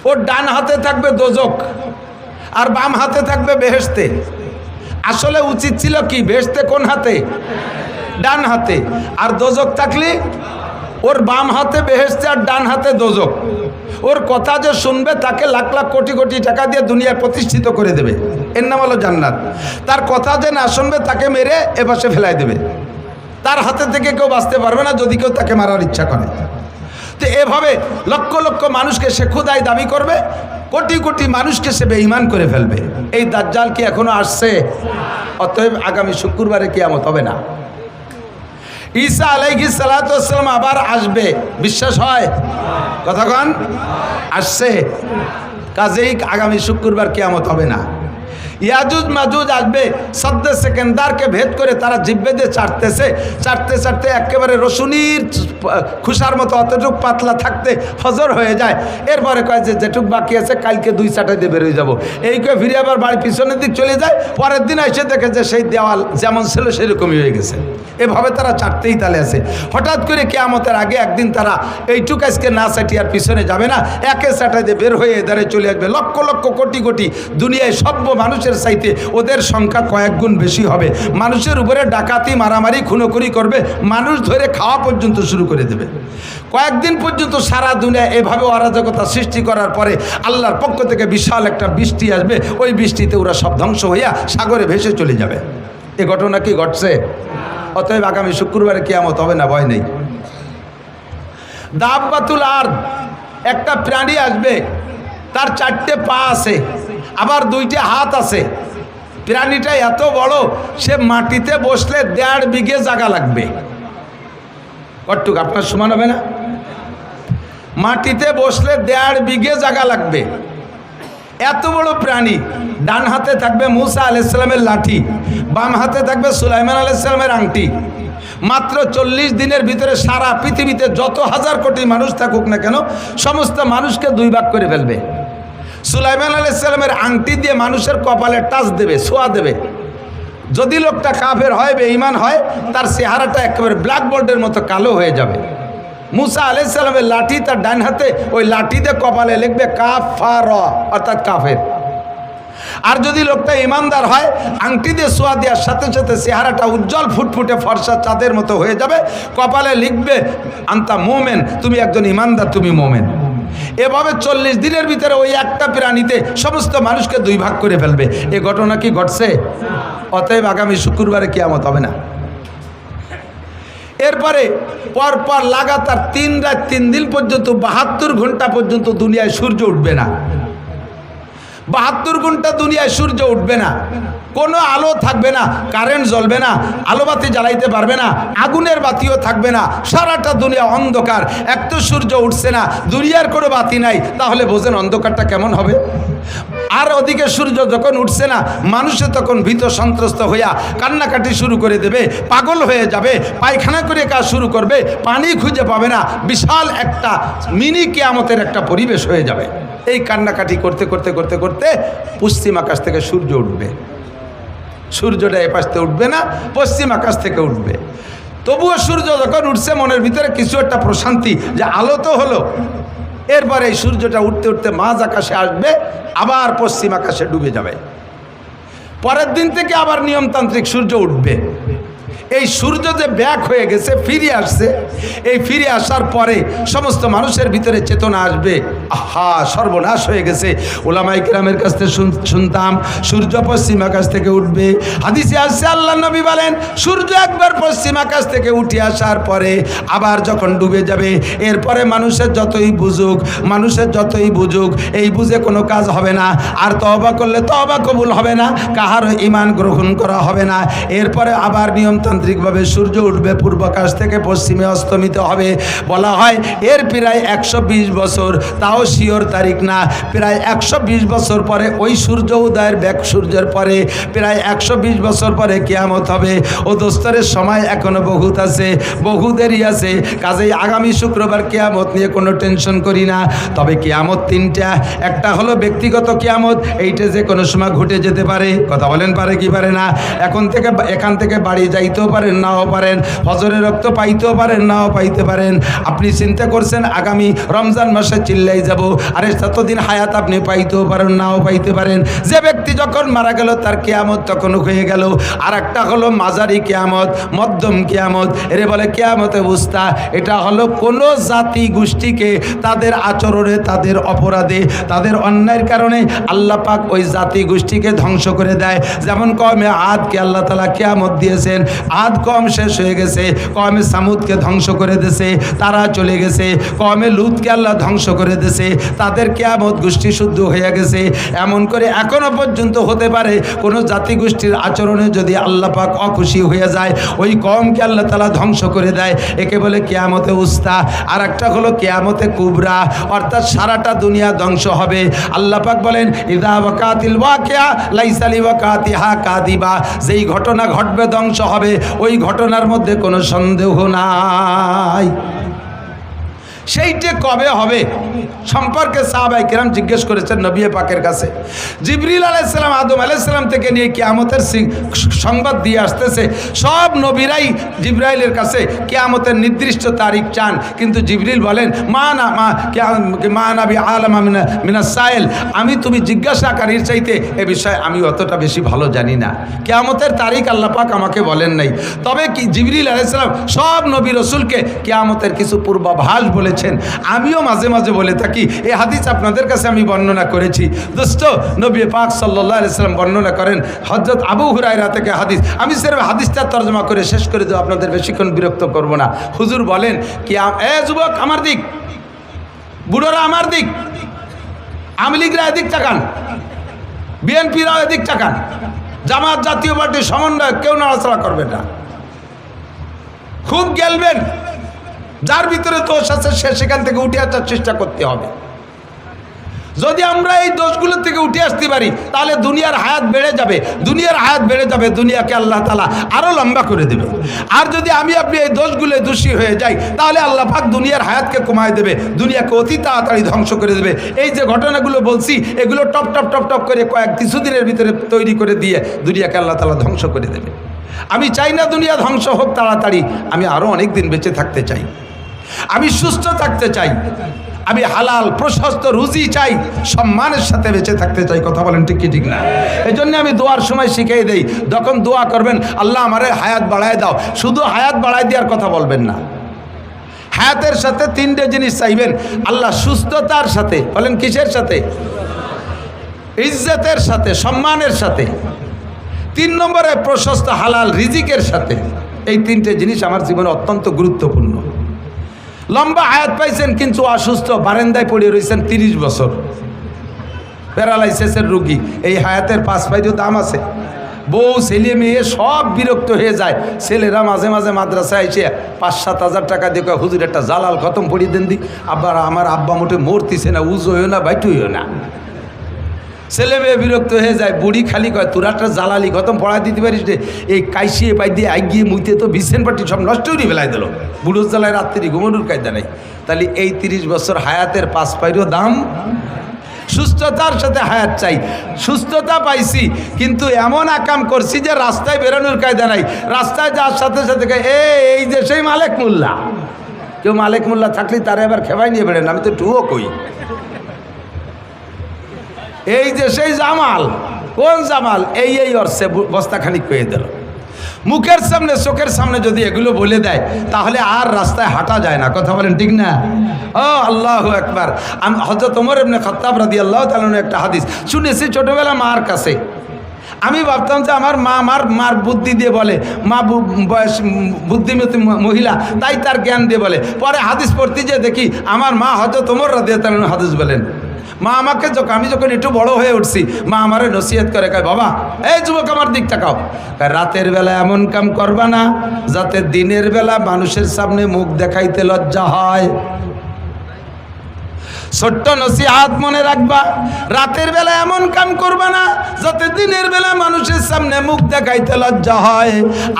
ওর ডান হাতে থাকবে দোজক আর বাম হাতে থাকবে বেহেশতে। আসলে উচিত ছিল কি, বেহেশতে কোন হাতে? ডান হাতে। আর দোজক থাকলে ওর বাম হাতে বেহেশতে আর ডান হাতে দোজক। ওর কথা যে শুনবে তাকে লাখ লাখ কোটি কোটি টাকা দিয়ে দুনিয়ায় প্রতিষ্ঠিত করে দেবে, এর নাম হলো জান্নাত। তার কথা যে না শুনবে তাকে মেরে এপাশে ফেলাই দেবে, তার হাতে থেকে কেউ বাঁচতে পারবে না যদি কেউ তাকে মারার ইচ্ছা করে। তো এভাবে লক্ষ লক্ষ মানুষকে সে খুদাই দাবি করবে, কোটি কোটি মানুষকে সে বেঈমান করে ফেলবে। এই দাজ্জাল কি এখনো আসছে? অতএব আগামী শুক্রবারে কিয়ামত হবে না। ঈসা আলাইহিস সালাতু ওয়াস সালাম আবার আসবে, বিশ্বাস হয়? কথা কন, আসছে। কাজেই আগামী শুক্রবার কিয়ামত হবে না। ইয়াজুজ মাজুজ আসবে, সদ্দে সেকেন্দারকে ভেদ করে তারা জিব্বে দিয়ে চাটতেছে, চাটতে চাটতে একেবারে রসুনির খুশার মতো অতটুক পাতলা থাকতে ফজর হয়ে যায়। এরপরে কয় যে যেটুক বাকি আছে কালকে 2 চাটাই দিয়ে বেরোয় যাবো, এই কয়ে ফিরে আবার বাড়ির পিছনের দিক চলে যায়। পরের দিন এসে দেখে যে সেই দেওয়াল যেমন ছিল সেরকমই হয়ে গেছে। এভাবে তারা চাটতেই তালে আছে। হঠাৎ করে কিয়ামতের আগে একদিন তারা এইটুক আজকে না চাটি আর পিছনে যাবে না, একে চাটাই দিয়ে বের হয়ে এদারে চলে আসবে। লক্ষ লক্ষ কোটি কোটি দুনিয়ায় সভ্য মানুষের চাইতে ওদের সংখ্যা কয়েক গুণ বেশি হবে। মানুষের উপরে ডাকাতি মারামারি খুনোখুনি করবে, মানুষ ধরে খাওয়া পর্যন্ত শুরু করে দেবে। কয়েকদিন পর্যন্ত সারা দুনিয়া এভাবে অরাজকতা সৃষ্টি করার পরে আল্লাহর পক্ষ থেকে বিশাল একটা বৃষ্টি আসবে, ওই বৃষ্টিতে ওরা সব ধ্বংস হইয়া সাগরে ভেসে চলে যাবে। এ ঘটনা কি ঘটছে? অতএব আগামী শুক্রবারে কিয়ামত হবে না, ভয় নেই। দাব্বাতুল আরদ, একটা প্রাণী আসবে, তার 4টে পা আছে, আবার 2টে হাত আছে। প্রাণীটা এত বড়, সে মাটিতে বসলে 1.5 বিঘে জায়গা লাগবে। কতটুক আপনার সমান হবে না? মাটিতে বসলে 1.5 বিঘে জায়গা লাগবে। এত বড় প্রাণী। ডান হাতে থাকবে মুসা আলাইহিস সালামের লাঠি, বাম হাতে থাকবে সুলাইমান আলাইহিস সালামের আংটি। মাত্র 40 দিনের ভিতরে সারা পৃথিবীতে যত হাজার কোটি মানুষ থাকুক না কেন, সমস্ত মানুষকে 2 ভাগ করে ফেলবে। সুলাইমান আলাইহিস সালামের আংটি দিয়ে মানুষের কপালে টাচ দেবে, ছোঁয়া দেবে। যদি লোকটা কাফের হয়, বেঈমান হয়, তার চেহারাটা একেবারে ব্ল্যাকবোর্ডের মতো কালো হয়ে যাবে। মুসা আলাইহিস সালামের লাঠি তার ডান হাতে, ওই লাঠি দিয়ে কপালে লিখবে কাফার, অর্থাৎ কাফের। আর যদি লোকটা ইমানদার হয়, আংটি দিয়ে ছোঁয়া দেওয়ার সাথে সাথে চেহারাটা উজ্জ্বল ফুটফুটে ফর্সা চাঁদের মতো হয়ে যাবে, কপালে লিখবে আনতা মোমেন, তুমি একজন ইমানদার, তুমি মোমেন। এভাবে 40 দিনের ভিতরে ওই একটা প্রাণীতে সমস্ত মানুষকে 2 ভাগ করে ফেলবে। এ ঘটনা কি ঘটছে? অতএব আগামী শুক্রবারে কিয়ামত হবে না। এরপরে পরপর লাগাতার 3 রাত 3 দিন পর্যন্ত 72 ঘন্টা পর্যন্ত দুনিয়ায় সূর্য উঠবে না। 72 ঘন্টা দুনিয়ায় সূর্য উঠবে না, কোনো আলো থাকবে না, কারেন্ট জ্বলবে না, আলোবাতি জ্বালাইতে পারবে না, আগুনের বাতিও থাকবে না, সারাটা দুনিয়া অন্ধকার। এক তো সূর্য উঠছে না, দুনিয়ার কোনো বাতি নাই, তাহলে বোঝেন অন্ধকারটা কেমন হবে। আর ওদিকে সূর্য যখন উঠছে না, মানুষে তখন ভীত সন্ত্রস্ত হইয়া কান্নাকাটি শুরু করে দেবে, পাগল হয়ে যাবে, পায়খানা করে কাজ শুরু করবে, পানি খুঁজে পাবে না, বিশাল একটা মিনি কিয়ামতের একটা পরিবেশ হয়ে যাবে। এই কান্নাকাটি করতে করতে করতে করতে পশ্চিম আকাশ থেকে সূর্য উঠবে। সূর্যটা এ পাশ থেকে উঠবে না, পশ্চিম আকাশ থেকে উঠবে। তবুও সূর্য যখন উঠছে, মনের ভিতরে কিছু একটা প্রশান্তি, যে আলো তো হলো। এরপরে এই সূর্যটা উঠতে উঠতে মাঝ আকাশে আসবে, আবার পশ্চিম আকাশে ডুবে যাবে। পরের দিন থেকে আবার নিয়মতান্ত্রিক সূর্য উঠবে। এই সূর্য যে ব্যাক হয়ে গেছে, ফিরে আসছে, এই ফিরে আসার পরে সমস্ত মানুষের ভিতরে চেতনা আসবে, আহা সর্বনাশ হয়ে গেছে। ওলামায়ে কেরামের কাছ থেকে শুনতাম সূর্য পশ্চিম আকাশ থেকে উঠবে। হাদিসে আসছে আল্লাহর নবী বলেন, সূর্য একবার পশ্চিম আকাশ থেকে উঠে আসার পরে আবার যখন ডুবে যাবে, এরপরে মানুষের যতই বুঝুক, এই বুঝে কোনো কাজ হবে না। আর তওবা করলে তওবা কবুল হবে না, কাহারও ঈমান গ্রহণ করা হবে না। এরপরে আবার নিয়মতান্ত্রিকভাবে সূর্য উঠবে, পূর্ব আকাশ থেকে পশ্চিমে অস্তমিত হবে। বলা হয় এর প্রায় 120 বছর, তাও শিওর তারিখ না, প্রায় 120 বছর পরে ওই সূর্য উদয়ের ব্যাক সূর্যের পরে প্রায় 120 বছর পরে কিয়ামত হবে। ও দোস্তরের সময় এখনো বহুত আছে, বহু দেরি আছে। কাজেই আগামী শুক্রবার কিয়ামত নিয়ে কোনো টেনশন করি না। তবে কিয়ামত 3টা, একটা হলো ব্যক্তিগত কিয়ামত, এইটা যে কোনো সময় ঘটে যেতে পারে। কথা বলেন, পারে কি পারে না? এখান থেকে বাড়ি যাইতেও পাইতেও পারেন, নাও পারেন। ফজরের রক্ত পাইতেও পারেন, নাও পাইতে পারেন। আপনি চিন্তা করছেন আগামী রমজান মাসে চিল্লাই যাব, আরে ততদিন হায়াত আপনি পাইতেও পারেন, নাও পাইতে পারেন। যে ব্যক্তি যখন মারা গেল তার কিয়ামত তখন হয়ে গেল। আর একটা হলো মাঝারি কিয়ামত, মধ্যম কিয়ামত, এরে বলে কিয়ামতে বুস্তা। এটা হলো কোনো জাতি গোষ্ঠীকে তাদের আচরণে, তাদের অপরাধে, তাদের অন্যায়ের কারণে আল্লাহ পাক ওই জাতি গোষ্ঠীকে ধ্বংস করে দেয়। যেমন কওমে আদকে আল্লাহ তাআলা কিয়ামত দিয়েছেন, আদ কওম শেষ হয়ে গেছে, কওমে সামুদকে ধ্বংস করে দিয়েছে, তারা চলে গেছে। কওমে লুতকে আল্লাহ ধ্বংস করে দিয়েছে, তাদের কিয়ামত গোষ্ঠী শুদ্ধ হয়ে গেছে। এমন করে এখনো পর্যন্ত হতে পারে কোনো জাতিগোষ্ঠীর আচরণে যদি আল্লাহ পাক অখুশি হয়ে যায়, ওই কওমকে আল্লাহ তাআলা ধ্বংস করে দেয়। একে বলে কিয়ামতে উস্তা। আর একটা হলো কিয়ামতে কুবরা, অর্থাৎ সারাটা দুনিয়া ধ্বংস হবে। আল্লাহ পাক বলেন ইযা ওয়াকাতিল ওয়াকিয়া লাইসা লিওয়াকাতিহা কাযিবা, যেই ঘটনা ঘটবে ধ্বংস হবে, ওই ঘটনার মধ্যে কোনো সন্দেহ নাই। সেইটা কবে হবে সম্পর্কে সাহাবায়ে কেরাম জিজ্ঞেস করেছেন নবী পাকের কাছে। জিবরিল আলাইহিস সালাম আদম আলাইহিস সালাম থেকে নিয়ে কিয়ামতের সংবাদ দিয়ে আসতেছে। সব নবীরাই জিবরাইলের কাছে কিয়ামতের নির্দিষ্ট তারিখ চান, কিন্তু জিবরিল বলেন মা নাবি আলামা মিনাস সাইল, আমি তুমি জিজ্ঞাসাকারীর চাইতে এ বিষয়ে আমি অতটা বেশি ভালো জানি না। কিয়ামতের তারিখ আল্লাহ পাক আমাকে বলেন নাই। তবে কি জিবরিল আলাইহিস সালাম সব নবী রাসূলকে কিয়ামতের কিছু পূর্বাভাস বলে, আমিও মাঝে মাঝে বলে থাকি। এই হাদিস আপনাদের কাছে আমি বর্ণনা করেছি। দোস্ত, নবী পাক সাল্লাল্লাহু আলাইহি সাল্লাম বর্ণনা করেন হযরত আবু হুরায়রা থেকে হাদিস। আমি সির্ফ হাদিসটা তরজমা করে শেষ করে দেব, আপনাদের বেশিক্ষণ বিরক্ত করব না। হুজুর বলেন কি, এ যুবক আমার দিক, বুড়োরা আমার দিক, আওয়ামী লীগরা এদিক তাকান, বিএনপিরা এদিক তাকান, জামাত জাতীয় পার্টির সমন্বয় কেউ নাড়াচাড়া করবে না, খুব গেলবেন। যার ভিতরে দোষ আছে সে সেখান থেকে উঠে আসার চেষ্টা করতে হবে। যদি আমরা এই দোষগুলো থেকে উঠে আসতে পারি তাহলে দুনিয়ার হায়াত বেড়ে যাবে, দুনিয়ার হায়াত বেড়ে যাবে, দুনিয়াকে আল্লাহ তাআলা আরও লম্বা করে দেবে। আর যদি আমি আপনি এই দোষগুলো দোষী হয়ে যাই তাহলে আল্লাহ পাক দুনিয়ার হায়াতকে কমায় দেবে, দুনিয়াকে অতি তাড়াতাড়ি ধ্বংস করে দেবে। এই যে ঘটনাগুলো বলছি এগুলো টপ টপ টপ টপ করে কিছুদিনের ভিতরে তৈরি করে দিয়ে দুনিয়াকে আল্লাহ তাআলা ধ্বংস করে দেবে। আমি চাই না দুনিয়া ধ্বংস হোক তাড়াতাড়ি, আমি আরও অনেক দিন বেঁচে থাকতে চাই, আমি সুস্থ থাকতে চাই, আমি হালাল প্রশস্ত রুজি চাই, সম্মানের সাথে বেঁচে থাকতে চাই। কথা বলেন ঠিক কি ঠিক না? এই জন্য আমি দোয়ার সময় শিখিয়ে দেই, যখন দোয়া করবেন আল্লাহ আমারে হায়াত বাড়ায় দাও, শুধু হায়াত বাড়ায় দেওয়ার কথা বলবেন না। হায়াতের সাথে তিনটে জিনিস চাইবেন আল্লাহ, সুস্থতার সাথে, বলেন কিসের সাথে? ইজ্জতের সাথে, সম্মানের সাথে। 3 নম্বরে প্রশস্ত হালাল রিজিকের সাথে। এই তিনটে জিনিস আমার জীবনে অত্যন্ত গুরুত্বপূর্ণ। লম্বা হায়াত পাইছেন কিন্তু অসুস্থ, বারান্দায় পড়ে রয়েছেন 30 বছর, প্যারালাইসিসের রোগী, এই হায়াতের 5 পয়সাও দাম আছে। বউ ছেলে মেয়ে সব বিরক্ত হয়ে যায়। ছেলেরা মাঝে মাঝে মাদ্রাসায় এসে 5-7 হাজার টাকা দিয়ে কয় হুজুর একটা জালাল খতম পড়িয়ে দেন দি। আবার আমার আব্বা মোটে মরতিছে না, উজো হইও না, বাইটু হইও না। ছেলে মেয়ে বিরক্ত হয়ে যায়, বুড়ি খালি কয় তোরা একটা জালালি খতম পড়া দিতে পারিস রে। এই কাইসিয়ে পাই দিয়ে আগিয়ে মুইতে তো বিছেন পাটি সব নষ্ট করে ফেলাই দিল, বুড়োর জ্বালায় রাত্রি ঘুমোনোর কায়দা নাই। তাহলে এই 30 বছর হায়াতের 5 পয়সাও দাম। সুস্থতার সাথে হায়াত চাই, সুস্থতা পাইছি কিন্তু এমন আকাম করছি যে রাস্তায় বেরোনোর কায়দা নাই। রাস্তায় যাওয়ার সাথে সাথে এই যে সেই মালেক মোল্লা, কেউ মালেক মোল্লা থাকলে তারা এবার খেপাই নিয়ে বেড়েন, আমি তো টুও কই। এই যে সেই জামাল, কোন জামাল? এই অর্থে বস্তাখানিক পেয়ে দিল। মুখের সামনে চোখের সামনে যদি এগুলো বলে দেয় তাহলে আর রাস্তায় হাঁটা যায় না। কথা বলেন ঠিক না? ও আল্লাহু আকবার। আমি হযরত ওমর ইবনে খাত্তাব রাদিয়াল্লাহু তাআলা একটা হাদিস শুনেছি ছোটবেলা মার কাছে। আমি ভাবতাম যে আমার মা মার বুদ্ধি দিয়ে বলে, মা বয়স বুদ্ধিমতী মহিলা, তাই তার জ্ঞান দিয়ে বলে। পরে হাদিস পড়তে যেয়ে দেখি আমার মা হযরত ওমর রাদিয়াল্লাহু তাআলা হাদিস বলেন। মা আমাকে আমি যখন একটু বড় হয়ে উঠছি, মা আমারে নসিহত করে, কয় বাবা এই যুবক আমার দিক তাকাও, রাতের বেলা এমন কাম করবা না যাতে দিনের বেলা মানুষের সামনে মুখ দেখাইতে লজ্জা হয়। ছোট্ট নসিহত মনে রাখবা, রাতের বেলা এমন কাম করবা না যাতে দিনের বেলা মানুষের সামনে মুখ দেখাইতে লজ্জা হয়।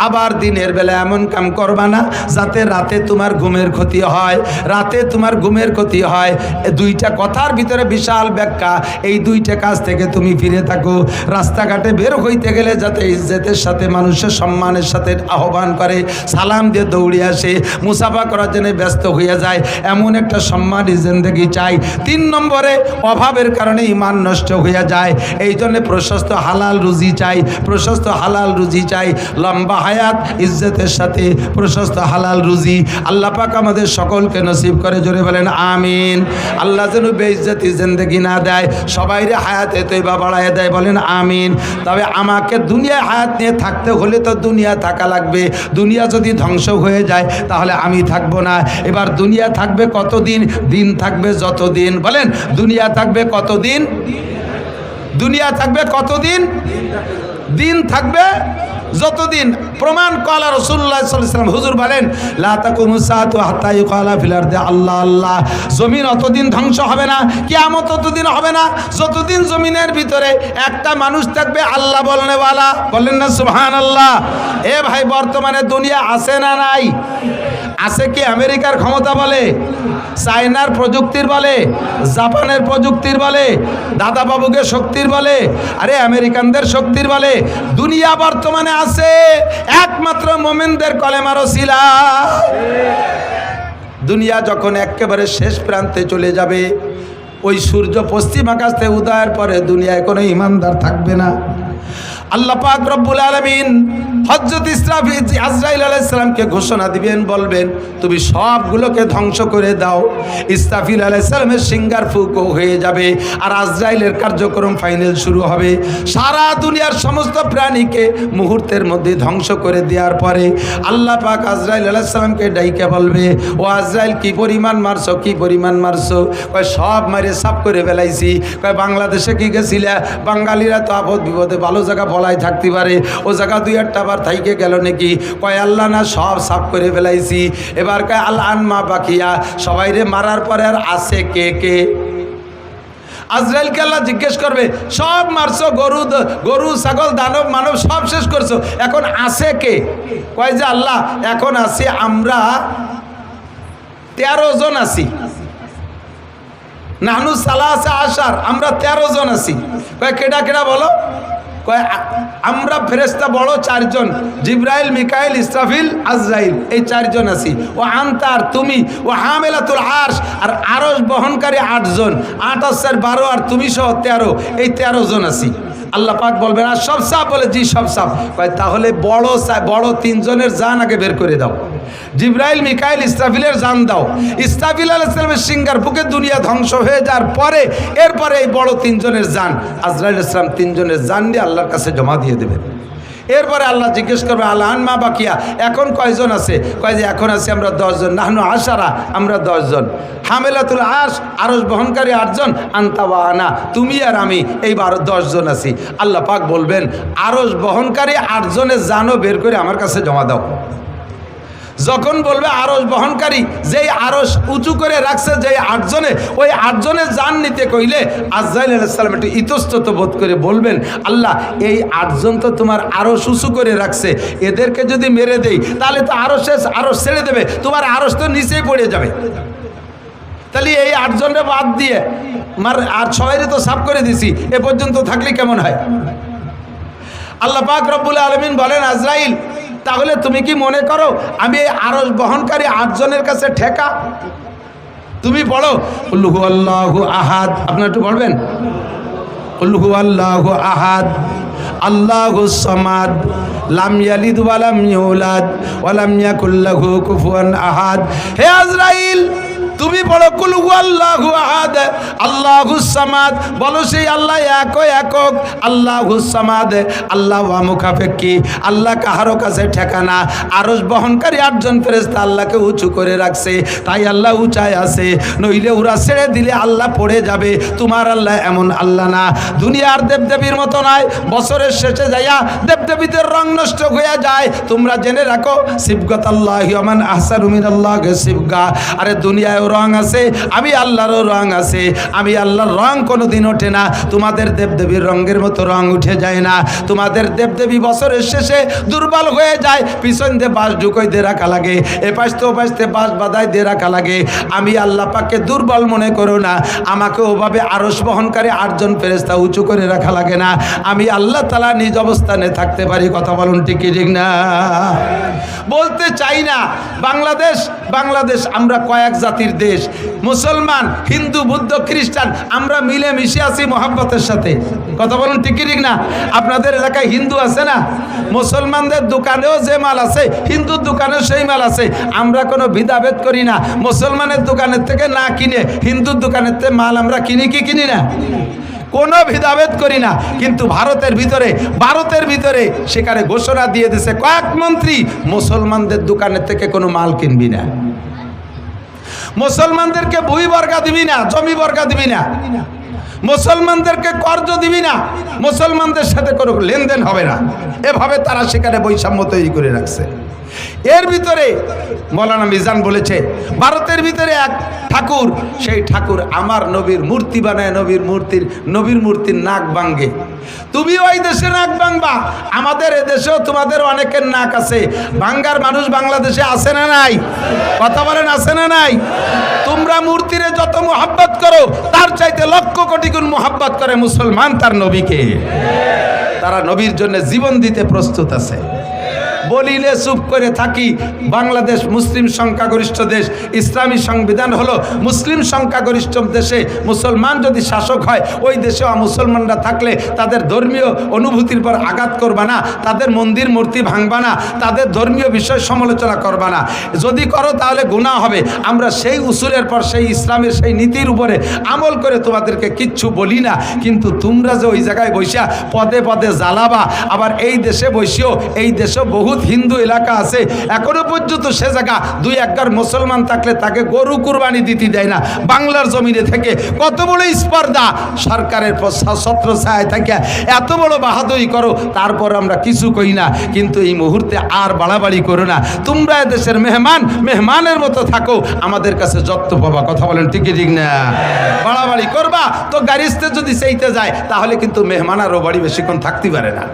আবার দিনের বেলা এমন কাম করবা না যাতে রাতে তোমার ঘুমের ক্ষতি হয়, রাতে তোমার ঘুমের ক্ষতি হয়। এই দুইটা কথার ভিতরে বিশাল ব্যাখ্যা। এই দুইটা কাজ থেকে তুমি ফিরে থাকো। রাস্তাঘাটে বের হইতে গেলে যাতে ইজ্জতের সাথে, মানুষের সম্মানের সাথে আহ্বান করে, সালাম দিয়ে দৌড়ে আসে, মুসাফা করার জন্য ব্যস্ত হয়ে যায়, এমন একটা সম্মানী জিন্দেগি চাই। 3 নম্বরে অভাবের কারণে ঈমান নষ্ট হয়ে যায়, এই জন্য প্রশস্ত হালাল রুজি চাই, প্রশস্ত হালাল রুজি চাই। লম্বা হায়াত ইজ্জতের সাথে প্রশস্ত হালাল রুজি আল্লাহ পাক আমাদের সকলকে নসিব করে। জোরে বলেন আমিন। আল্লাহ যেন বেইজ্জতি জিন্দেগি না দেয়, সবাইরে হায়াতে তৈবা বাড়ায় দেয়। বলেন আমিন। তবে আমাকে দুনিয়ায় হায়াত নিয়ে থাকতে হলে তো দুনিয়া থাকা লাগবে। দুনিয়া যদি ধ্বংস হয়ে যায় তাহলে আমি থাকবো না। এবার দুনিয়া থাকবে কতদিন? দিন থাকবে যতদিন। বলেন দুনিয়া থাকবে কতদিন? দুনিয়া থাকবে কতদিন? দিন থাকবে যতদিন। প্রমাণ কলা রাসূলুল্লাহ সাল্লাল্লাহু আলাইহি ওয়াসাল্লাম, হুজুর বলেন লা তাকুমু সাআতু হাত্তা ইউকালা ফিল আরদি আল্লাহ আল্লাহ। জমিন অতদিন ধ্বংস হবে না, কিয়ামত ততদিন হবে না যতদিন জমিনের ভিতরে একটা মানুষ থাকবে আল্লাহ বলনেওয়ালা। বলেন না সুবহানাল্লাহ। এ ভাই, বর্তমানে দুনিয়া আছে না নাই? আছে কি আমেরিকার ক্ষমতা বলে, চায়নার প্রযুক্তির বলে, জাপানের প্রযুক্তির বলে, দাদা বাবুকে শক্তির বলে, আরে আমেরিকানদের শক্তির বলে? দুনিয়া বর্তমানে আছে একমাত্র মোমেনদের কলেমার ওসিলায়। দুনিয়া যখন একেবারে শেষ প্রান্তে চলে যাবে, ওই সূর্য পশ্চিম আকাশ থেকে উদয়ের পরে দুনিয়ায় কোনো ইমানদার থাকবে না। আল্লাহ পাক রব্বুল আলামিন হযরত আজরাইল আলাইহিস সালামকে ঘোষণা দিবেন, বলবেন তুমি সবগুলোকে ধ্বংস করে দাও। ইসরাফিল আলাইহিস সালামের সিঙ্গার ফুঁকো হয়ে যাবে আর আজরাইলের কার্যক্রম ফাইনাল শুরু হবে। সারা দুনিয়ার সমস্ত প্রাণীকে মুহূর্তের মধ্যে ধ্বংস করে দেওয়ার পরে আল্লাহ পাক আজরাইল আলাইহিস সালামকে ডাইকে বলবে, ও আজরাইল কি পরিমাণ মারছো, কি পরিমাণ মারছো? কয় সব মারে সাফ করে ফেলাইছি। কয় বাংলাদেশে কি গেছিলা? বাঙালিরা তো আপদ বিপদে ভালো জায়গা বলাই থাকতে পারে, ও জায়গা 2-1টা বার থাইকে গেল নাকি? কয় আল্লাহ না, সব সাফ করে ফেলাইছি। এবার কয় আল্লাহ আনমা বাকিয়া, সবাই রে মারার পরে আর আছে কে কে? আজরাইলকে আল্লাহ জিজ্ঞেস করবে, সব মারছো, গরু ছাগল দানব মানব সব শেষ করছো, এখন আছে কে? কয় যে আল্লাহ এখন আছি আমরা 13 জন আছি। নাহনু সালাসা আশার, আমরা 13 জন আছি। কয় কেডা কেডা বলো? কয় আমরা ফেরেশতা বড় 4 জন, জিবরাইল, মিকাইল, ইসরাফিল, আজরাইল, এই 4 জন আছি। ও আনতার তুমি, ও হামেলাতুল আরশ, আর আরশ বহনকারী 8 জন, 8 আর 4 12, আর তুমি সহ 13, এই 13 জন আছি। আল্লাহ পাক বলবেন আর সব সাফ? বলে জি সব সাফ। কয় তাহলে বড় 3 জনের জান আগে বের করে দাও। জিবরাইল, মিকাইল, ইসরাফিলের জান দাও। ইসরাফিল আলাইহিস সালামের সিঙ্গার বুকে দুনিয়া ধ্বংস হয়ে যাওয়ার পরে এরপরে এই বড় 3 জনের জান আজরাইল আলাইহিস সালাম 3 জনের জান দিয়ে আল্লাহর কাছে জমা দিয়ে দেবেন। এরপরে আল্লাহ জিজ্ঞেস করবে আল্লাহ আনমা বাকিয়া, এখন কয়জন আছে? কয় যে এখন আছে আমরা 10 জন। নাহনু আশারা, আমরা 10 জন। হামেলাতুল আরশ, আরশ বহনকারী 8 জন, আনতা ওয়া আনা, তুমি আর আমি, এই 10 জন আছি। আল্লাহ পাক বলবেন আরশ বহনকারী 8 জনের জানও বের করে আমার কাছে জমা দাও। যখন বলবে আরশ বহনকারী, যেই আরশ উঁচু করে রাখছে যেই 8 জনে, ওই 8 জনের জান নিতে কইলে আজরাইল আলাইহিস সালাম একটু ইতস্তত বোধ করে বলবেন, আল্লাহ এই 8 জন তো তোমার আরশ উঁচু করে রাখছে, এদেরকে যদি মেরে দেই তাহলে তো আরশ ছেড়ে দেবে, তোমার আরশ তো নিচেই পড়ে যাবে। তাহলে এই 8 জনরে বাদ দিয়ে আর 6রে তো সাফ করে দিছি, এ পর্যন্ত থাকলে কেমন হয়? আল্লাহ পাক রব্বুল আলামিন বলেন আজরাইল, তাহলে তুমি কি মনে করো আমি এই আরশ বহনকারী 8 জনের কাছে ঠেকা? তুমি পড়ো কুল হুয়াল্লাহু আহাদ, আপনারা একটু পড়বেন কুল হুয়াল্লাহু আহাদ আল্লাহুস সামাদ লাম ইয়ালিদ ওয়া লাম ইউলাদ ওয়া লাম ইয়াকুল লাহু কুফুয়ান আহাদ। হে আজরাইল, তুমি বলো কুল হুয়াল্লাহু আহাদ আল্লাহুস সামাদ, বলো সেই আল্লাহ একক আল্লাহুস সামাদ। আল্লাহ ওয়া মুখাফেক্কি, আল্লাহ কাহারো কাছে ঠেকানা। আরশ বহনকারী 8 জন ফেরেশতা আল্লাহকে উঁচু করে রাখছে, তাই আল্লাহ উঁচায় আছে, নইলে ওরা ছেড়ে দিলে আল্লাহ পড়ে যাবে। তোমার আল্লাহ এমন আল্লাহ না, দুনিয়ার দেবদেবীর মতো নয়। বছরের শেষে যাইয়া দেবদেবীদের রং নষ্ট হয়ে যায়। তোমরা জেনে রাখো সিবগাতাল্লাহি ওয়া মান আহসানু মিনাল্লাহি সিবগা। আরে দুনিয়ায় কোরআনেও রং আছে, আমি আল্লাহরও রং আছে। আমি আল্লাহর রং কোনোদিন ওঠে না, তোমাদের দেবদেবীর রঙের মতো রং উঠে যায় না। তোমাদের দেবদেবী বছরের শেষে দুর্বল হয়ে যায়, পিছন দিয়ে বাঁশ ঢুকোই দিয়ে রাখা লাগে, এপাশতে ওপাশতে বাঁশ বাঁধাই দিয়ে রাখা লাগে। আমি আল্লাহ পাককে দুর্বল মনে করো না, আমাকে ওভাবে আরশ বহনকারী 8 জন ফেরেশতা উঁচু করে রাখা লাগে না। আমি আল্লাহ তাআলা নিজ অবস্থানে থাকতে পারি। কথা বলুন ঠিক কি ঠিক না? বলতে চাই না বাংলাদেশ আমরা কয়েক জাতির দেশ, মুসলমান, হিন্দু, বৌদ্ধ, খ্রিস্টান, আমরা মিলে মিশে আছি মহব্বতের সাথে। কথা বলুন ঠিক কি ঠিক না? আপনাদের এলাকায় হিন্দু আছে না? মুসলমানদের দোকানেও যে মাল আছে, হিন্দুর দোকানেও সেই মাল আছে। আমরা কোনো ভেদাভেদ করি না। মুসলমানের দোকানের থেকে না কিনে হিন্দুর দোকানের থেকে মাল আমরা কিনি কি কিনি না? কোনো ভেদাভেদ করি না। কিন্তু ভারতের ভিতরে সেখানে ঘোষণা দিয়ে দিয়েছে কয়েক মন্ত্রী, মুসলমানদের দোকানের থেকে কোনো মাল কিনবি না, মুসলমানদেরকে ভূমি বর্গা দিবি না, জমি বর্গা দিবি না, মুসলমানদেরকে কর্জ দিবি না, মুসলমানদের সাথে কোনো লেনদেন হবে না। এভাবে তারা সেখানে বৈষম্য তৈরি করে রাখছে। এর ভিতরে মৌলানা মিজান বলেছে, ভারতের ভিতরে এক ঠাকুর, সেই ঠাকুর আমার নবীর মূর্তি বানায়, নবীর মূর্তির নাক ভাঙে। তুমি ওই দেশে নাক ভাঙবা, আমাদের এদেশেও তোমাদের অনেকের নাক আছে। ভাঙ্গার মানুষ বাংলাদেশে আছে না নাই? কথা বলেন, আছে না নাই? তোমরা মূর্তিরে যত মোহাব্বত করো, তার চাইতে লক্ষ কোটি গুণ মোহাব্বত করে মুসলমান তার নবীকে। তারা নবীর জন্য জীবন দিতে প্রস্তুত আছে। বলিলে চুপ করে থাকি। বাংলাদেশ মুসলিম সংখ্যাগরিষ্ঠ দেশ, ইসলামী সংবিধান হলো মুসলিম সংখ্যাগরিষ্ঠ দেশে মুসলমান যদি শাসক হয়, ওই দেশে মুসলমানরা থাকলে তাদের ধর্মীয় অনুভূতির পর আঘাত করবা না, তাদের মন্দির মূর্তি ভাঙবা না, তাদের ধর্মীয় বিষয় সমালোচনা করবা না। যদি করো তাহলে গুনাহ হবে। আমরা সেই উসুলের পর সেই ইসলামের সেই নীতির উপরে আমল করে তোমাদেরকে কিচ্ছু বলি না। কিন্তু তোমরা যে ওই জায়গায় বসিয়া পদে পদে জ্বালাবা, আবার এই দেশে বসিও, এই দেশে বহু হিন্দু এলাকা আছে, এখনো পর্যন্ত সে জায়গা 2-1 মুসলমান থাকলে তাকে গরু কুরবানি দিতে দেয় না। বাংলার জমিনে থেকে কত বড় স্পর্ধা, সরকারের ছত্র ছায় থাকে এত বড় বাহাদুরি করো, তারপর আমরা কিছু কই না। কিন্তু এই মুহূর্তে আর বাড়াবাড়ি করো না। তোমরা দেশের মেহমানের মতো থাকো, আমাদের কাছে যত পাবা। কথা বলেন ঠিক ঠিক না? বাড়াবাড়ি করবা তো গাড়িতে যদি চাইতে যায়, তাহলে কিন্তু মেহমান আরও বাড়ি বেশিক্ষণ থাকতে পারে না।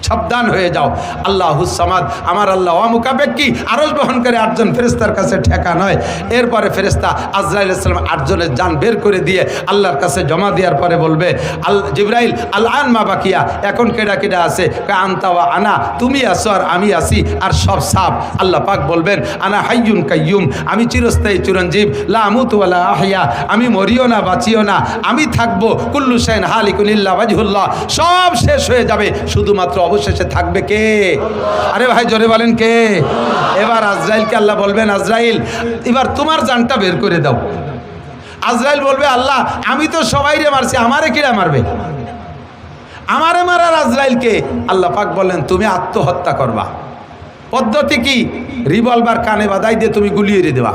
সাবধান হয়ে যাও। আল্লাহুস সামাদ, আমার আল্লাহ অমুকাবেক্ষী, আরশ বহন করে 8 জন ফেরেশতার কাছে ঠেকা নয়। এরপরে ফেরেশতা আজরাইল আলাইহিস সালাম 8 জনের জান বের করে দিয়ে আল্লাহর কাছে জমা দেওয়ার পরে বলবে, জিবরাইল আল-আন মা বাকিয়া, এখন কেডা কেডা আছে? আনতা ওয়া আনা, তুমি আছো আর আমি আছি, আর সব সাফ। আল্লাহ পাক বলবেন, আনা হাইয়ুন কাইয়ুম, আমি চিরস্থায়ী চিরঞ্জীব, লা আমুতু ওয়া লা আহইয়া, আমি মরিও না বাঁচিও না, আমি থাকবো। কুল্লু শাইইন হালিকুন ইল্লা ওয়াজহুল্লাহ, সব শেষ হয়ে যাবে, শুধুমাত্র অবশেষে থাকবে কে? আরে ভাই জোরে বলেন কে? এবার আজরাইলকে আল্লাহ বলবেন, আজরাইল এবার তোমার জানটা বের করে দাও। আজরাইল বলবে, আল্লাহ আমি তো সবাইরে মারছি, আমারে কিরা মারবে? আমারে মারার আজরাইলকে আল্লাহ পাক বললেন, তুমি আত্মহত্যা করবা। পদ্ধতি কি? রিভলভার কানে বাঁধাই দিয়ে তুমি গুলিয়ে দেবা,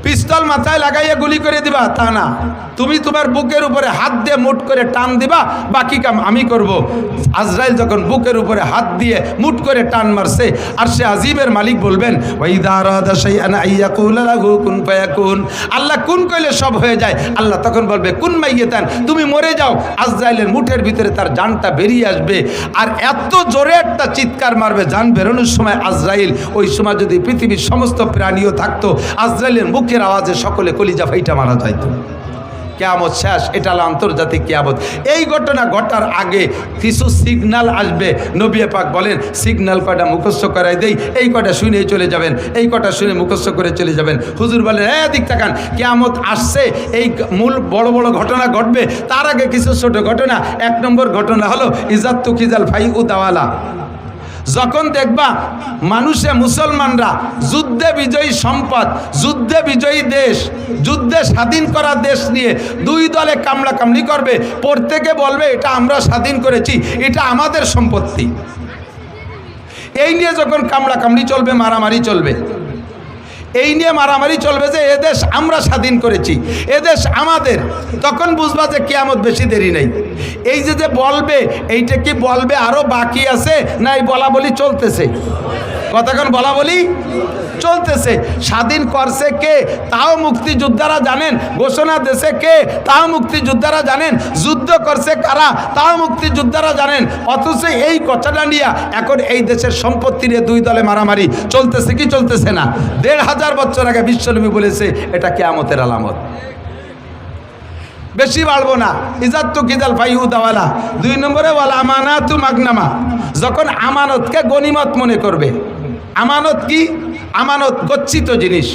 পিস্তল মাথায় লাগাইয়া গুলি করে দিবা তা না, তুমি তোমার বুকের উপরে হাত দিয়ে মুট করে টান দিবা, বাকি কাম আমি করব। আজরাইল যখন বুকের উপরে হাত দিয়ে মুট করে টান মারছে, আর সে আজিবের মালিক বলবেন, আল্লাহ কুন কইলে সব হয়ে যায়। আল্লাহ তখন বলবে, কুন মাইয়াতান, তুমি মরে যাও। আজরাইলের মুঠের ভিতরে তার জানটা বেরিয়ে আসবে, আর এত জোরে একটা চিৎকার মারবে জান বেরোনোর সময়। আজরাইল ওই সময় যদি পৃথিবীর সমস্ত প্রাণীও থাকতো, আজরাইলের মুখের আওয়াজে সকলে কলিজা ফাইটা মারা যাইতো। কিয়ামত শেষ, এটা হলো আন্তর্জাতিক কিয়ামত। এই ঘটনা ঘটার আগে কিছু সিগন্যাল আসবে। নবী পাক বলেন, সিগন্যাল কয়টা মুখস্থ করাই দেই, এই কয়টা শুনে চলে যাবেন, এই কয়টা শুনে মুখস্থ করে চলে যাবেন। হুজুর বলেন, হ্যাঁ দিক তাকান, কিয়ামত আসছে, এই মূল বড় বড় ঘটনা ঘটবে, তার আগে কিছু ছোট ঘটনা। 1 নম্বর ঘটনা হলো ইজাত্তু কিজাল ফাই উদাওয়ালা। যখন দেখবা মানুষে মুসলমানরা যুদ্ধে বিজয়ী সম্পদ, যুদ্ধে বিজয়ী দেশ, যুদ্ধে স্বাধীন করা দেশ নিয়ে 2 দলে কামড়াকামড়ি করবে, প্রত্যেকে বলবে এটা আমরা স্বাধীন করেছি, এটা আমাদের সম্পত্তি। এই নিয়ে যখন কামড়াকামড়ি চলবে, মারামারি চলবে, এই নিয়ে মারামারি চলবে যে এদেশ আমরা স্বাধীন করেছি, এদেশ আমাদের, তখন বুঝবা যে কিয়ামত বেশি দেরি নেই। এই যে বলবে, এইটা কি বলবে আরো বাকি আছে, না এই বলা বলি চলতেছে? কতক্ষণ বলা বলি? চলতেছে। স্বাধীন করছে কে তাও মুক্তিযোদ্ধারা জানেন, ঘোষণা দেশে কে তাও মুক্তিযোদ্ধারা জানেন, যুদ্ধ করছে কারা তাও মুক্তিযোদ্ধারা জানেন। অথচ এই কথাটা নিয়ে এখন এই দেশের সম্পত্তি নিয়ে দুই দলে মারামারি চলতেছে কি চলতেছে না? ১৫০০ বছর আগে বিশ্বনবী বলেছে এটা কিয়ামতের আলামত। বেশি বাড়বো না। ইজাত তো কিজাল ফাইহুদাওয়ালা। ২ নম্বরে ওয়ালা আমানাতু মাগনামা, যখন আমানতকে গনিমত মনে করবে। আমানত কি? আমানত গচ্ছিত জিনিস।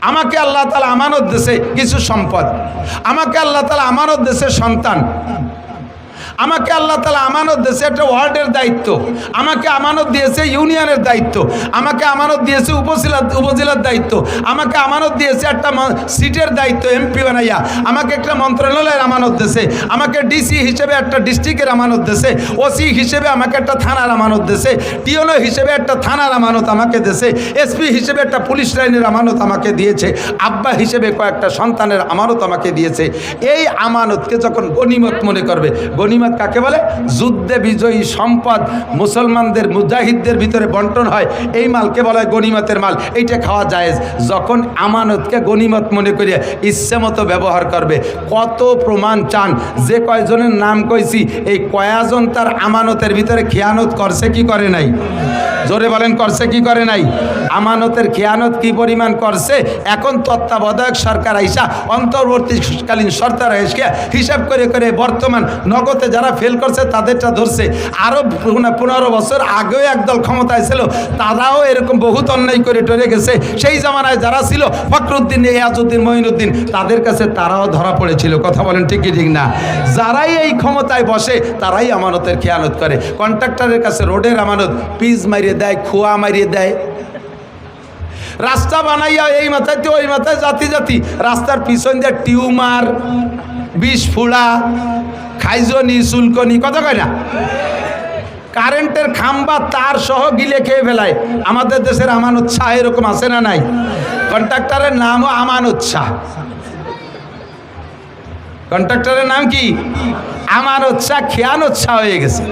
আমাকে আল্লাহ তাআলা আমানত দিয়েছে কিছু সম্পদ, আমাকে আল্লাহ তাআলা আমানত দিয়েছে সন্তান, আমাকে আল্লাহ তাআলা আমানত দিয়েছে একটা ওয়ার্ডের দায়িত্ব, আমাকে আমানত দিয়েছে ইউনিয়নের দায়িত্ব, আমাকে আমানত দিয়েছে উপজেলার দায়িত্ব, আমাকে আমানত দিয়েছে একটা সিটের দায়িত্ব এমপি বানাইয়া, আমাকে একটা মন্ত্রণালয়ের আমানত দিয়েছে, আমাকে ডিসি হিসেবে একটা ডিস্ট্রিক্টের আমানত দিয়েছে, ওসি হিসেবে আমাকে একটা থানার আমানত দিয়েছে, টিওনো হিসেবে একটা থানার আমানত আমাকে দিয়েছে, এসপি হিসেবে একটা পুলিশ লাইনের আমানত আমাকে দিয়েছে, আব্বা হিসেবে কয়েকটা সন্তানের আমানত আমাকে দিয়েছে। এই আমানতকে যখন গনিমত মনে করবে, গনিমত কাকে বলে? যুদ্ধে বিজয়ী সম্পদ মুসলমানদের মুজাহিদদের ভিতরে বন্টন হয়, এই মালকে বলা হয় গনিমতের মাল। এইটা খাওয়া জায়েজ। যখন আমানতকে গনিমত মনে করিয়া ইচ্ছে মতো ব্যবহার করবে। কত প্রমাণ চান? যে কয়জনের নাম কইছি এই কয়জন তার আমানতের ভিতরে খেয়ানত করছে কি করে নাই? জোরে বলেন, করছে কি করে নাই? আমানতের খেয়ানত কি পরিমাণ করছে? এখন তত্ত্বাবধায়ক সরকার আইসা, অন্তর্বর্তীকালীন সরকার আইসা হিসাব করে করে বর্তমান নগদে যারা ফেল করছে তাদেরটা ধরছে। আরও 15 বছর আগেও একদল ক্ষমতায় ছিল, তারাও এরকম বহুত অন্যায় করে টরে গেছে। সেই জামানায় যারা ছিল ফখরুদ্দিন, ইয়াজউদ্দিন, মঈনুদ্দিন, তাদের কাছে তারাও ধরা পড়েছিল। কথা বলেন ঠিক কি ঠিক না? যারাই এই ক্ষমতায় বসে তারাই আমানতের খেয়ানত করে। কন্ট্রাক্টরের কাছে রোডের আমানত পিচ মারিয়ে দেয়, খোয়া মারিয়ে দেয়, রাস্তা বানাইয়া এই মাথায় তো ওই মাথায় জাতি জাতি রাস্তার পিছন দিয়ে টিউমার, বিষ ফুড়া, খাইজনি, চুলকনি, কথা কয় না? কারেন্টের খাম্বা তার সহ গিলে খেয়ে ফেলায়। আমাদের দেশের আমানত শাহ এরকম আছে না নাই? কন্ট্রাক্টরের নামও আমানত শাহ। কন্ট্রাক্টরের নাম কি? আমানত শাহ। খেয়ানত শাহ হয়ে গেছে।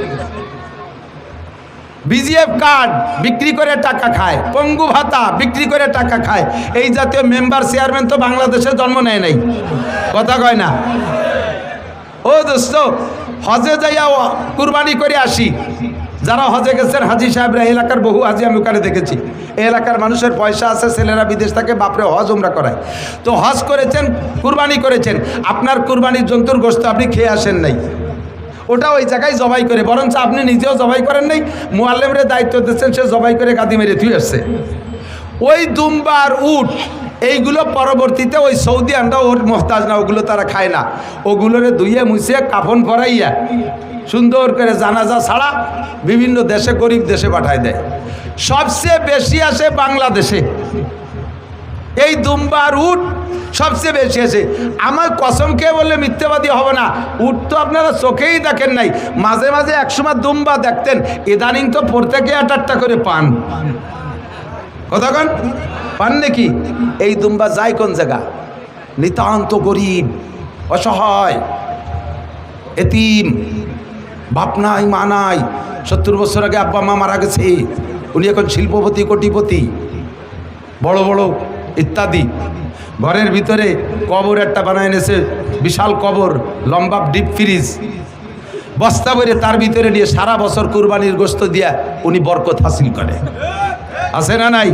বিজিএফ কার্ড বিক্রি করে টাকা খায়, পঙ্গু ভাতা বিক্রি করে টাকা খায়। এই জাতীয় মেম্বার চেয়ারম্যান তো বাংলাদেশে জন্ম নেয় নাই। কথা কয় না? ও দোস্ত, হজে যাইয়া কুরবানি করে আসি। যারা হজে গেছেন হাজি সাহেবরা, এলাকার বহু হাজি আমি ওখানে দেখেছি। এই এলাকার মানুষের পয়সা আছে, ছেলেরা বিদেশ থেকে বাপরে হজ উমরা করায়। তো হজ করেছেন, কুরবানি করেছেন, আপনার কুরবানির জন্তুর গোশত আপনি খেয়ে আসেন নাই, ওটা ওই জায়গায় জবাই করে, বরঞ্চ আপনি নিজেও জবাই করেন নাই, মুআল্লিমরে দায়িত্ব দিচ্ছেন, সে জবাই করে গাদি মেরে থুই আসছে। ওই দুম্বার উট এইগুলো পরবর্তীতে ওই সৌদি আন্ডা ওর মোহতাজ না, ওগুলো তারা খায় না। ওগুলোরে ধুইয়ে মুছিয়ে কাফন পরাইয়া সুন্দর করে জানাজা ছাড়া বিভিন্ন দেশে, গরিব দেশে পাঠায় দেয়। সবচেয়ে বেশি আসে বাংলাদেশে এই দুম্বার উট, সবচেয়ে বেশি আছে। আমার কসম খেয়ে বললে মিথ্যাবাদী হবে না। উট তো আপনারা চোখেই দেখেন নাই, মাঝে মাঝে একসময় দুম্বা দেখতেন, ইদানিং তো প্রত্যেকে 8-8টা করে পান। কতক্ষণ পান নাকি? এই দুম্বা যায় কোন জায়গা? নিতান্ত গরিব, অসহায়, এতিম, বাপ নাই মা নাই, 70 বছর আগে আব্বা মা মারা গেছে, উনি এখন শিল্পপতি, কোটিপতি, বড় বড় ইত্যাদি। ঘরের ভিতরে কবর একটা বানায় এনেছে, বিশাল কবর, লম্বা ডিপ ফ্রিজ, বস্তা ভরে তার ভিতরে নিয়ে সারা বছর কুরবানির গোশত দিয়া উনি বরকত হাসিল করে। আছে না নাই?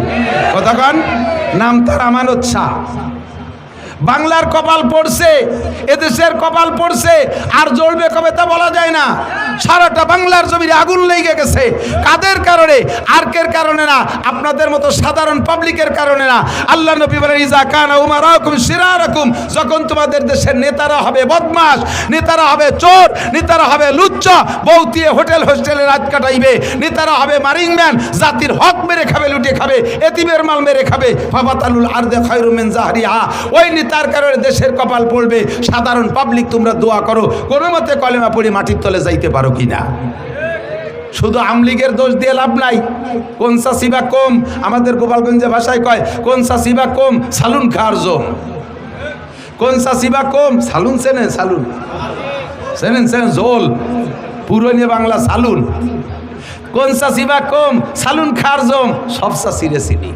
কতক্ষণ? নাম তার আমানত শাহ। বাংলার কপাল পড়ছে, এদেশের কপাল পড়ছে, আর জ্বলবে কবে তা বলা যায় না। সারাটা বাংলার জমিনে আগুন লেগে গেছে। কাদের কারণে? আর্কের কারণে না, আপনাদের মতো সাধারণ পাবলিকের কারণে না। আল্লাহ নবী বলেন, ইজা কানা উমারাকুম শিরারাকুম, যখন তোমাদের দেশের নেতারা হবে বদমাশ, নেতারা হবে চোর, নেতারা হবে লুচ্চা, বউতিয়ে হোটেল হোস্টেলে রাত কাটাইবে, নেতারা হবে মারিংম্যান, জাতির হক মেরে খাবে, লুটে খাবে, এতিমের মাল মেরে খাবে, ফাবাতালুল আরদে খায়রুম মিন জাহরিহা, ওই তার কারণে দেশের কপাল পড়বে। সাধারণ পাবলিক তোমরা দোয়া করো কোনো মতে কলেমা পড়ে মাটির তলে যাইতে পারো কিনা। শুধু আমলিগের দোষ দিয়ে লাভ নাই। কোন সাসিবা কম, আমাদের গোপালগঞ্জে ভাষায় কয় কোন সাসিবা কম সালুন খার জম। কোন সাসিবা কম সালুন, চেনেন? সালুন চেনেন? চেনেন? জোল পুরনো বাংলা সালুন। কোন সাসিবা কম সালুন খার জম, সব সাসিরে চিনি।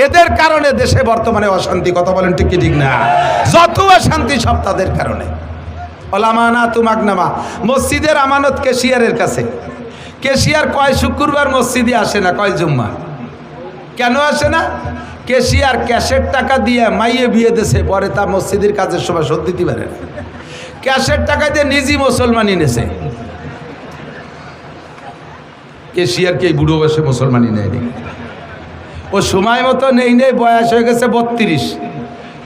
এদের কারণে দেশে বর্তমানে অশান্তি। কথা বলেন ঠিক কি ঠিক না? যত অশান্তি সব তাদের কারণে। আমানাতু মাগনামা, মসজিদের আমানত ক্যাশিয়ারের কাছে। ক্যাশিয়ার কয় শুক্রবার মসজিদে আসে না, কয় জুম্মা। কেন আসে না? ক্যাশিয়ার ক্যাশের টাকা দিয়ে মাইয়ে বিয়ে দেশে, পরে তা মসজিদের কাজের সময় শোধ দিতে পারে না। ক্যাশের টাকা দিয়ে নিজে মুসলমানি নেছে। ক্যাশিয়ারকে এই বুড়ো বয়সে মুসলমানি নেয়নি। ও সময় মতো নেই, বয়স হয়ে গেছে 32।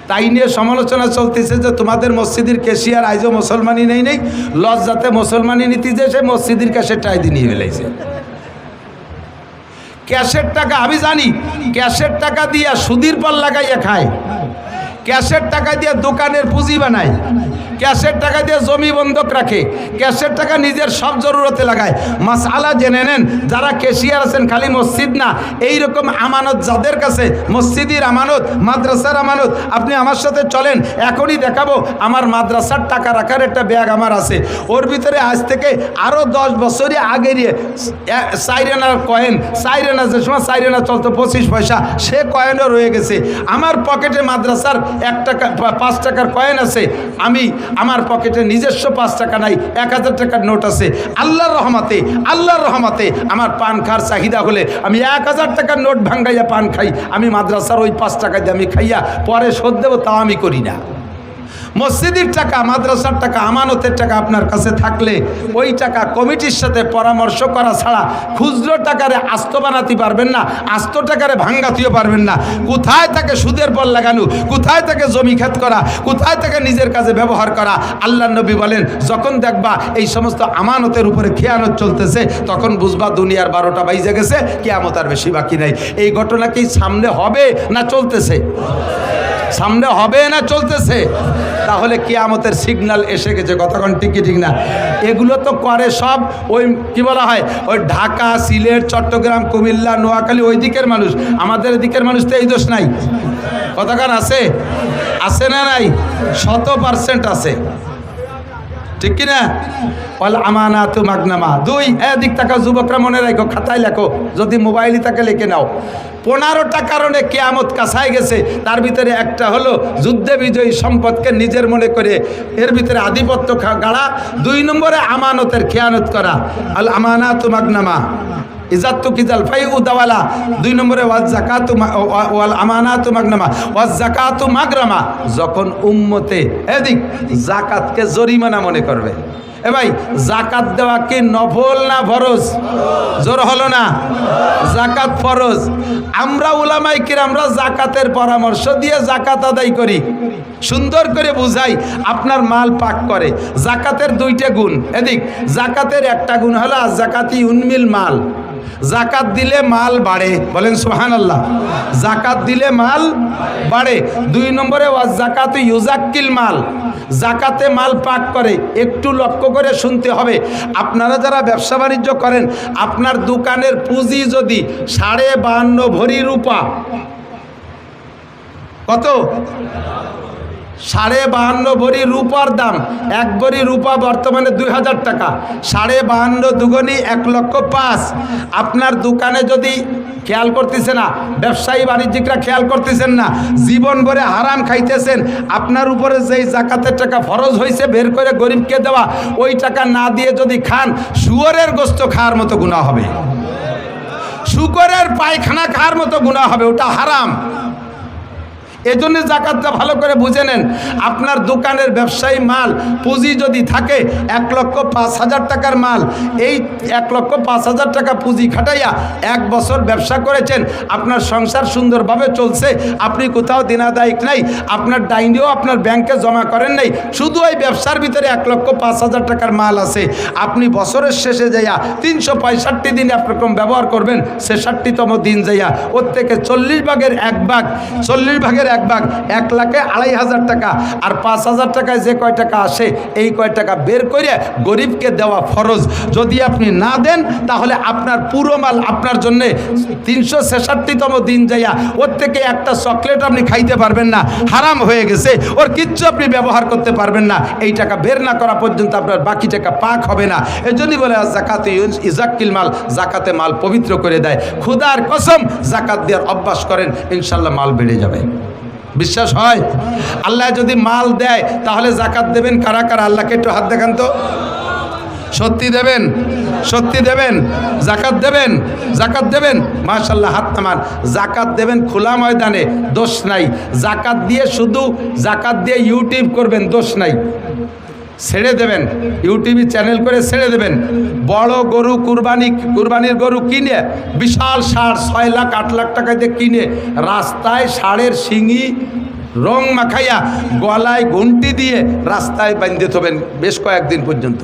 তাই নিয়ে সমালোচনা চলতেছে যে তোমাদের মসজিদের ক্যাশিয়ার আইজও মুসলমানি নেই, লজ্জাতে মুসলমানি নীতি যে সে মসজিদের ক্যাশের টাই দিয়ে নিয়ে ফেলাইছে। ক্যাশের টাকা আমি জানি, ক্যাশের টাকা দিয়ে সুদির পর লাগাইয়া খায়, ক্যাশের টাকা দিয়ে দোকানের পুঁজি বানায়, ক্যাশের টাকা দিয়ে জমি বন্ধক রাখে, ক্যাশের টাকা নিজের সব জরুরতে লাগায়। মাসআলা জেনে নেন, যারা ক্যাশিয়ার আছেন খালি মসজিদ না, এই রকম আমানত যাদের কাছে, মসজিদের আমানত, মাদ্রাসার আমানত, আপনি আমার সাথে চলেন, এখনই দেখাবো। আমার মাদ্রাসার টাকা রাখার একটা ব্যাগ আমার আছে, ওর ভিতরে আজ থেকে আরও 10 বছরই আগের সাইরেনার কয়েন, সাইরেনা যে সময় সাইরেনা চলতো 25 পয়সা, সে কয়েনও রয়ে গেছে। আমার পকেটে মাদ্রাসার 1 টাকা 5 টাকার কয়েন আছে। আমার পকেটে নিজস্ব 5 টাকা নাই, 1000 টাকার নোট আছে। আল্লাহর রহমতে আমার পান খাওয়ার চাহিদা হলে আমি 1000 টাকার নোট ভাঙ্গাইয়া পান খাই। আমি মাদ্রাসার ওই 5 টাকা দিয়ে আমি খাইয়া পরে শোধ দেবো, তাও আমি করি না। মসজিদের টাকা, মাদ্রাসার টাকা, আমানতের টাকা আপনার কাছে থাকলে ওই টাকা কমিটির সাথে পরামর্শ করা ছাড়া খুচরো টাকারে আস্ত বানাতে পারবেন না, আস্ত টাকারে ভাঙ্গাতেও পারবেন না। কোথায় তাকে সুদের পর লাগানো, কোথায় তাকে জমি খেত করা, কোথায় তাকে নিজের কাজে ব্যবহার করা। আল্লাহ নবী বলেন, যখন দেখবা এই সমস্ত আমানতের উপরে খেয়ানত চলতেছে, তখন বুঝবা দুনিয়ার 12টা বাইজে গেছে, কিয়ামত আর বেশি বাকি নাই। এই ঘটনা কি সামনে হবে না চলতেছে? সামনে হবে না চলতেছে? তাহলে কিয়ামতের সিগন্যাল এসে গেছে। কতক্ষণ ঠিক কি ঠিক না? এগুলো তো করে সব ওই কি বলা হয়, ওই ঢাকা, সিলেট, চট্টগ্রাম, কুমিল্লা, নোয়াখালী ওই দিকের মানুষ। আমাদের এদিকের মানুষ তো এই দোষ নাই। কতক্ষণ আছে? আছে না নাই? 100% আছে, ঠিক কিনা? আমানাতু মাগনামা। 2, এদিক টাকা যুবকরা মনে রাখো, খাতায় লেখো, যদি মোবাইলই তাকে লিখে নাও। 15টা কারণে কিয়ামত কাছায় গেছে। তার ভিতরে একটা হলো যুদ্ধে বিজয়ী সম্পদকে নিজের মনে করে এর ভিতরে আধিপত্য গাড়া। 2 নম্বরে আমানতের খেয়ানত করা। আমানাতু মাগনামা ইজাত্তু কিজাল ফাই উদাওয়ালা। 2 নম্বরে ওয়াজ যাকাতু ওয়াল আমানাতু মাগনামা ওয়াজ যাকাতু মাগরামা। যখন উম্মতে এদিক যাকাতকে জরিমানা মনে করবে, এ ভাই যাকাত দেওয়া কি নফল না ফরজ? জোর হলো না? যাকাত ফরজ। আমরা উলামায়ে কিরামরা যাকাতের পরামর্শ দিয়ে যাকাত আদায় করি, সুন্দর করে বুঝাই। আপনার মাল পাক করে। যাকাতের 2টা গুণ। এদিক যাকাতের একটা গুণ হলো যাকাতি উন্মিল মাল, জাকাত দিলে মাল বাড়ে। বলেন সুবহানাল্লাহ। জাকাত দিলে মাল বাড়ে। 2 নম্বরে ওয়াজ যাকাতু ইউজাক্কিল মাল, জাকাতে মাল পাক করে। একটু লক্ষ্য করে শুনতে হবে। আপনারা যারা ব্যবসা বাণিজ্য করেন, আপনার দোকানের পুঁজি যদি 52.5 ভরি রূপা, কত? 52.5 ভরি রূপার দাম। 1 ভরি রূপা বর্তমানে 2000 টাকা। 52.5 দুগুণী 1,05,000। আপনার দোকানে যদি খেয়াল করতেছে না, ব্যবসায়ী বাণিজ্যিকরা খেয়াল করতেছেন না, জীবন ভরে হারাম খাইতেছেন। আপনার উপরে যেই জাকাতের টাকা ফরজ হয়েছে বের করে গরিবকে দেওয়া, ওই টাকা না দিয়ে যদি খান, শুয়োরের গোস্ত খাওয়ার মতো গুনাহ হবে, শুকরের পায়খানা খাওয়ার মতো গুনাহ হবে। ওটা হারাম। এজন্য জাকাতটা ভালো করে বুঝে নেন। আপনার দোকানের ব্যবসায়ী মাল পুঁজি যদি থাকে 1,05,000 টাকার মাল, এই 1,05,000 টাকা পুঁজি খাটাইয়া 1 বছর ব্যবসা করেছেন, আপনার সংসার সুন্দরভাবে চলছে, আপনি কোথাও দিনাদায়িক নাই, আপনার ডাইনিও আপনার ব্যাংকে জমা করেন নাই, শুধু ওই ব্যবসার ভিতরে 1,05,000 টাকার মাল আছে। আপনি বছরের শেষে যাইয়া 365 দিন একরকম ব্যবহার করবেন, 66তম দিন যাইয়া ওর থেকে 40 ভাগের 1 ভাগ, 40 ভাগের এক ভাগ, 1,02,500 টাকা, আর 5,000 টাকায় যে কয় টাকা আসে এই কয় টাকা বের করে গরিবকে দেওয়া ফরজ। যদি আপনি না দেন তাহলে আপনার পুরো মাল আপনার জন্যে 366তম দিন যাইয়া ওর থেকে একটা চকলেট আপনি খাইতে পারবেন না, হারাম হয়ে গেছে, ওর কিচ্ছু আপনি ব্যবহার করতে পারবেন না। এই টাকা বের না করা পর্যন্ত আপনার বাকি টাকা পাক হবে না। এই জন্যই বলে জাকাতে ইজাক্কিল মাল, জাকাতে মাল পবিত্র করে দেয়। খুদার কসম জাকাত দেওয়ার অভ্যাস করেন, ইনশাল্লাহ মাল বেড়ে যাবে। বিশ্বাস হয়? আল্লাহ যদি মাল দেয় তাহলে জাকাত দেবেন কারা কারা? আল্লাহকে একটু হাত দেখান তো। সত্যি দেবেন? সত্যি দেবেন? জাকাত দেবেন? জাকাত দেবেন? মাশাআল্লাহ, হাত নামান। জাকাত দেবেন খোলা ময়দানে, দোষ নাই। জাকাত দিয়ে শুধু জাকাত দিয়ে ইউটিউব করবেন, দোষ নাই। ছেড়ে দেবেন, ইউটিউবে চ্যানেল করে ছেড়ে দেবেন। বড় গরু কুরবানির গরু কিনে, বিশাল ষাঁড় 6 লাখ 8 লাখ টাকা দিয়ে কিনে রাস্তায় ষাঁড়ের শিঙি রং মাখাইয়া গলায় ঘন্টি দিয়ে রাস্তায় বাঁধতে হবেন বেশ কয়েকদিন পর্যন্ত।